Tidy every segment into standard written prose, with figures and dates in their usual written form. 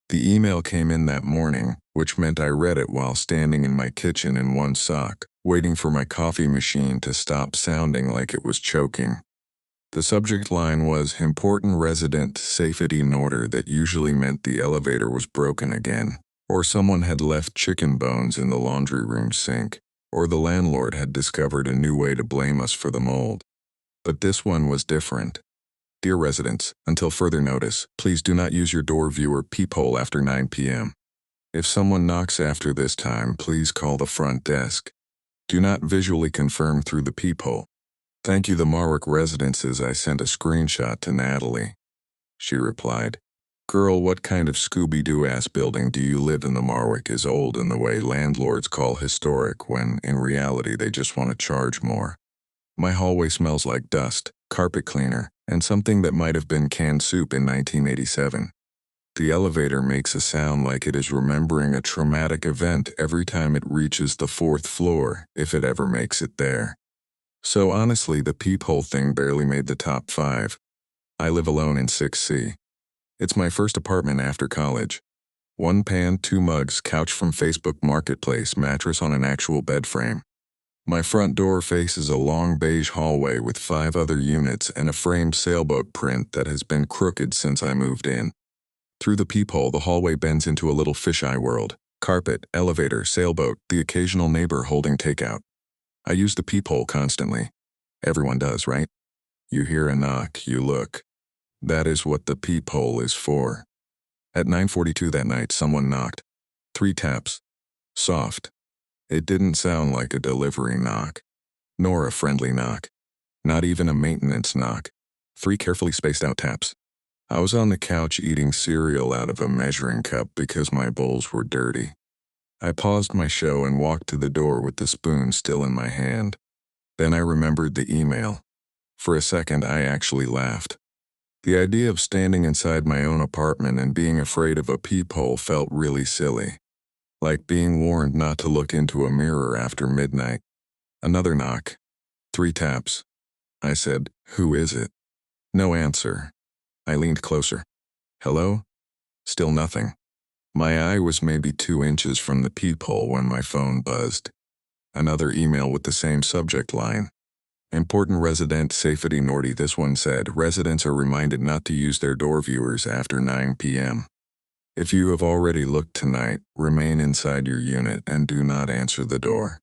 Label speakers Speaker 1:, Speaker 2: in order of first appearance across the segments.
Speaker 1: The email came in that morning, which meant I read it while standing in my kitchen in one sock, waiting for my coffee machine to stop sounding like it was choking. The subject line was important resident safety order that usually meant the elevator was broken again, or someone had left chicken bones in the laundry room sink, or the landlord had discovered a new way to blame us for the mold. But this one was different. Dear residents, until further notice, please do not use your door viewer peephole after 9 p.m. If someone knocks after this time, please call the front desk. Do not visually confirm through the peephole. Thank you, the Marwick Residences. I sent a screenshot to Natalie. She replied, Girl, what kind of Scooby-Doo-ass building do you live in? The Marwick is old in the way landlords call historic when, in reality, they just want to charge more. My hallway smells like dust, carpet cleaner, and something that might have been canned soup in 1987. The elevator makes a sound like it is remembering a traumatic event every time it reaches the 4th floor, if it ever makes it there. So honestly, the peephole thing barely made the top 5. I live alone in 6C. It's my first apartment after college. 1 pan, 2 mugs, couch from Facebook Marketplace, mattress on an actual bed frame. My front door faces a long beige hallway with 5 other units and a framed sailboat print that has been crooked since I moved in. Through the peephole, the hallway bends into a little fisheye world. Carpet, elevator, sailboat, the occasional neighbor holding takeout. I use the peephole constantly. Everyone does, right? You hear a knock, you look. That is what the peephole is for. At 9:42 that night, someone knocked. 3 taps. Soft. It didn't sound like a delivery knock, nor a friendly knock, not even a maintenance knock. 3 carefully spaced out taps. I was on the couch eating cereal out of a measuring cup because my bowls were dirty. I paused my show and walked to the door with the spoon still in my hand. Then I remembered the email. For a second, I actually laughed. The idea of standing inside my own apartment and being afraid of a peephole felt really silly. Like being warned not to look into a mirror after midnight. Another knock. 3 taps. I said, Who is it? No answer. I leaned closer. Hello? Still nothing. My eye was maybe 2 inches from the peephole when my phone buzzed. Another email with the same subject line. Important resident safety order. This one said, residents are reminded not to use their door viewers after 9 p.m. If you have already looked tonight, remain inside your unit and do not answer the door.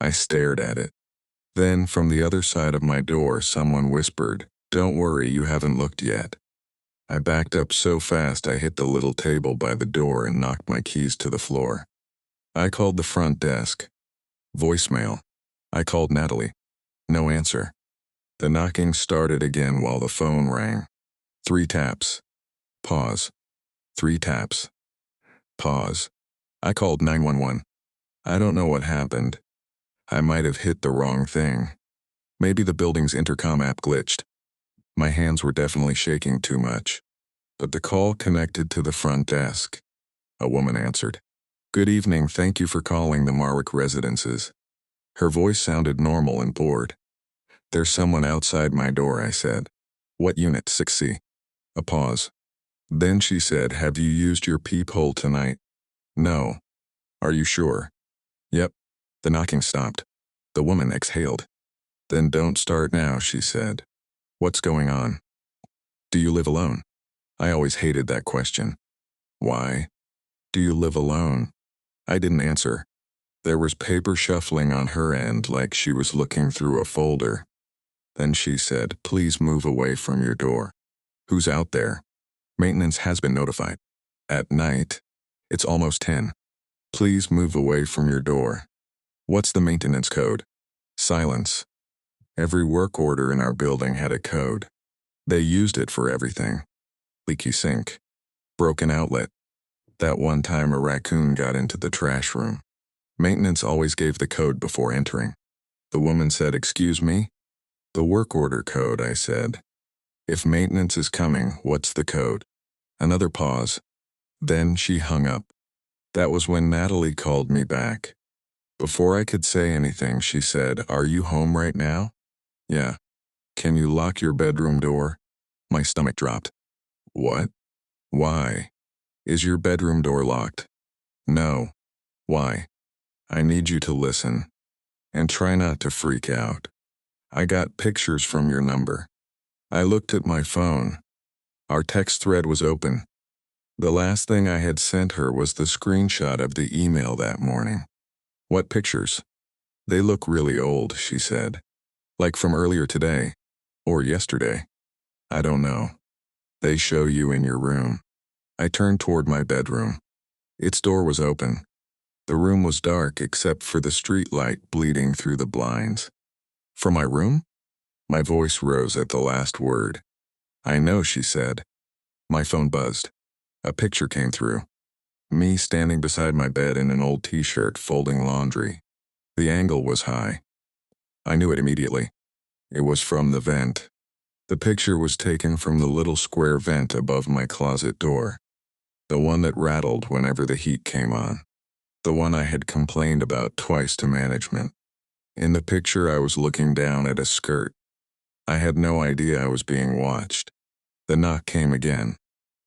Speaker 1: I stared at it. Then, from the other side of my door, someone whispered, Don't worry, you haven't looked yet. I backed up so fast I hit the little table by the door and knocked my keys to the floor. I called the front desk. Voicemail. I called Natalie. No answer. The knocking started again while the phone rang. 3 taps. Pause. 3 taps. Pause. I called 911. I don't know what happened. I might have hit the wrong thing. Maybe the building's intercom app glitched. My hands were definitely shaking too much. But the call connected to the front desk. A woman answered. Good evening, thank you for calling the Marwick Residences. Her voice sounded normal and bored. There's someone outside my door, I said. What unit? 6C. A pause. Then she said, Have you used your peephole tonight? No. Are you sure? Yep. The knocking stopped. The woman exhaled. Then don't start now, she said. What's going on? Do you live alone? I always hated that question. Why? Do you live alone? I didn't answer. There was paper shuffling on her end like she was looking through a folder. Then she said, Please move away from your door. Who's out there? Maintenance has been notified. At night. It's almost 10. Please move away from your door. What's the maintenance code? Silence. Every work order in our building had a code. They used it for everything. Leaky sink. Broken outlet. That one time a raccoon got into the trash room. Maintenance always gave the code before entering. The woman said, Excuse me? The work order code, I said. If maintenance is coming, what's the code? Another pause. Then she hung up. That was when Natalie called me back. Before I could say anything, she said, Are you home right now? Yeah. Can you lock your bedroom door? My stomach dropped. What? Why? Is your bedroom door locked? No. Why? I need you to listen. And try not to freak out. I got pictures from your number. I looked at my phone. Our text thread was open. The last thing I had sent her was the screenshot of the email that morning. What pictures? They look really old, she said. Like from earlier today. Or yesterday. I don't know. They show you in your room. I turned toward my bedroom. Its door was open. The room was dark except for the street light bleeding through the blinds. From my room? My voice rose at the last word. I know, she said. My phone buzzed. A picture came through. Me standing beside my bed in an old t-shirt folding laundry. The angle was high. I knew it immediately. It was from the vent. The picture was taken from the little square vent above my closet door. The one that rattled whenever the heat came on. The one I had complained about twice to management. In the picture, I was looking down at a skirt. I had no idea I was being watched. The knock came again.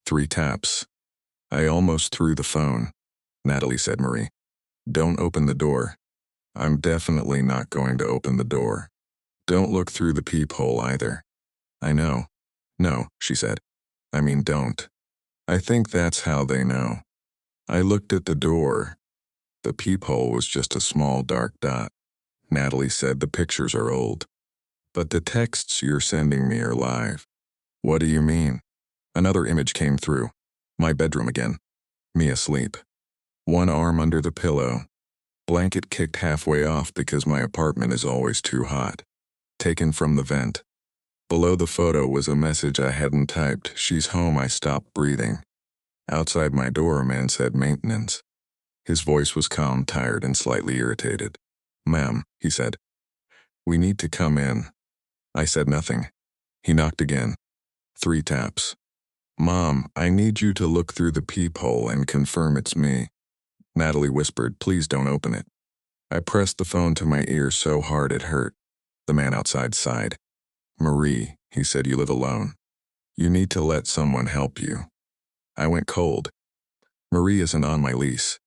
Speaker 1: 3 taps. I almost threw the phone. Natalie, said Marie. Don't open the door. I'm definitely not going to open the door. Don't look through the peephole either. I know. No, she said. I mean, don't. I think that's how they know. I looked at the door. The peephole was just a small dark dot. Natalie said the pictures are old. But the texts you're sending me are live. What do you mean? Another image came through. My bedroom again. Me asleep. One arm under the pillow. Blanket kicked halfway off because my apartment is always too hot. Taken from the vent. Below the photo was a message I hadn't typed. She's home, I stopped breathing. Outside my door, a man said maintenance. His voice was calm, tired, and slightly irritated. Ma'am, he said. We need to come in. I said nothing. He knocked again. 3 taps. Mom, I need you to look through the peephole and confirm it's me. Natalie whispered, please don't open it. I pressed the phone to my ear so hard it hurt. The man outside sighed. Marie, he said, you live alone. You need to let someone help you. I went cold. Marie isn't on my lease.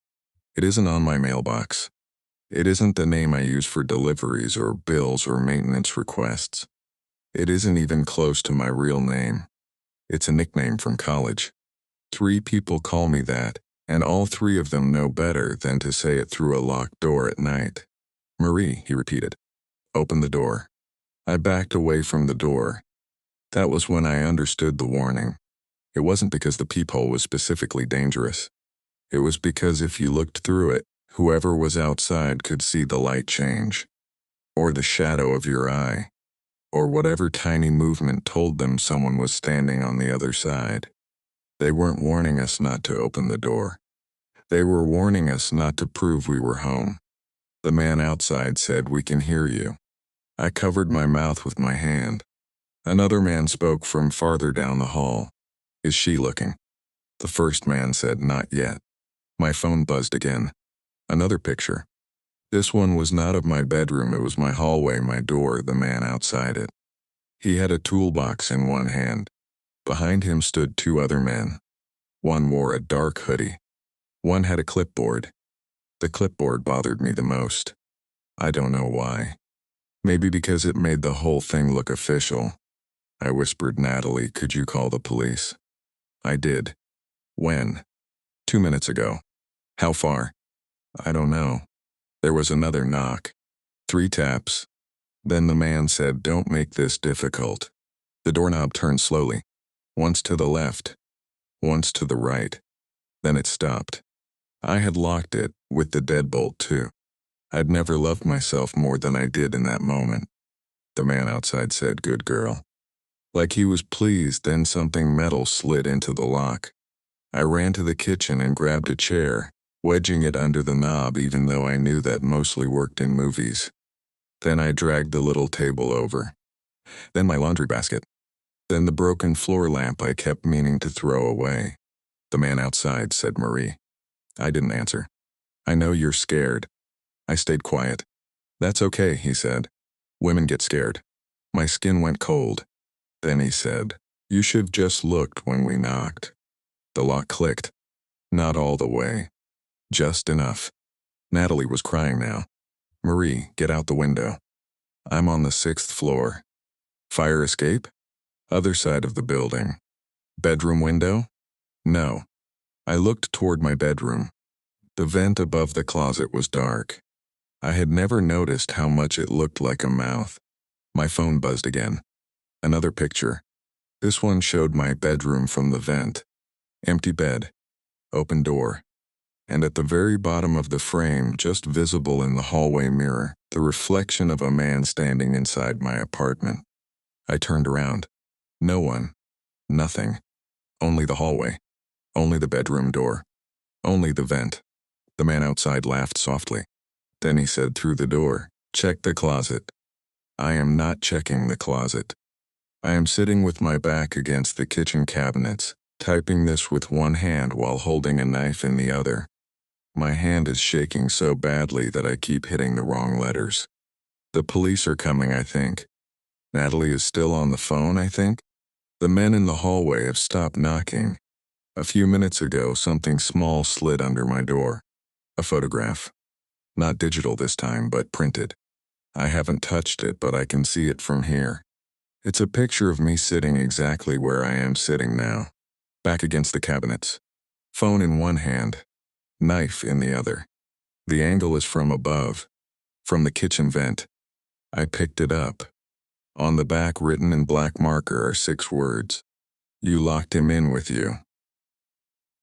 Speaker 1: It isn't on my mailbox. It isn't the name I use for deliveries or bills or maintenance requests. It isn't even close to my real name. It's a nickname from college. 3 people call me that, and all 3 of them know better than to say it through a locked door at night. Marie, he repeated. Open the door. I backed away from the door. That was when I understood the warning. It wasn't because the peephole was specifically dangerous. It was because if you looked through it, whoever was outside could see the light change, or the shadow of your eye, or whatever tiny movement told them someone was standing on the other side. They weren't warning us not to open the door. They were warning us not to prove we were home. The man outside said, we can hear you. I covered my mouth with my hand. Another man spoke from farther down the hall. Is she looking? The first man said, not yet. My phone buzzed again. Another picture. This one was not of my bedroom, it was my hallway, my door, the man outside it. He had a toolbox in one hand. Behind him stood 2 other men. One wore a dark hoodie. One had a clipboard. The clipboard bothered me the most. I don't know why. Maybe because it made the whole thing look official. I whispered, Natalie, could you call the police? I did. When? 2 minutes ago. How far? I don't know. There was another knock. 3 taps. Then the man said, don't make this difficult. The doorknob turned slowly. Once to the left. Once to the right. Then it stopped. I had locked it, with the deadbolt too. I'd never loved myself more than I did in that moment. The man outside said, good girl. Like he was pleased, then something metal slid into the lock. I ran to the kitchen and grabbed a chair, wedging it under the knob even though I knew that mostly worked in movies. Then I dragged the little table over. Then my laundry basket. Then the broken floor lamp I kept meaning to throw away. The man outside said, Marie. I didn't answer. I know you're scared. I stayed quiet. That's okay, he said. Women get scared. My skin went cold. Then he said, you should have just looked when we knocked. The lock clicked. Not all the way. Just enough. Natalie was crying now. Marie, get out the window. I'm on the 6th floor. Fire escape? Other side of the building. Bedroom window? No. I looked toward my bedroom. The vent above the closet was dark. I had never noticed how much it looked like a mouth. My phone buzzed again. Another picture. This one showed my bedroom from the vent. Empty bed. Open door. And at the very bottom of the frame, just visible in the hallway mirror, the reflection of a man standing inside my apartment. I turned around. No one. Nothing. Only the hallway. Only the bedroom door. Only the vent. The man outside laughed softly. Then he said through the door, "Check the closet." I am not checking the closet. I am sitting with my back against the kitchen cabinets, typing this with one hand while holding a knife in the other. My hand is shaking so badly that I keep hitting the wrong letters. The police are coming, I think. Natalie is still on the phone, I think. The men in the hallway have stopped knocking. A few minutes ago, something small slid under my door. A photograph. Not digital this time, but printed. I haven't touched it, but I can see it from here. It's a picture of me sitting exactly where I am sitting now. Back against the cabinets. Phone in one hand. Knife in the other. The angle is from above. From the kitchen vent. I picked it up. On the back, written in black marker, are 6 words. You locked him in with you.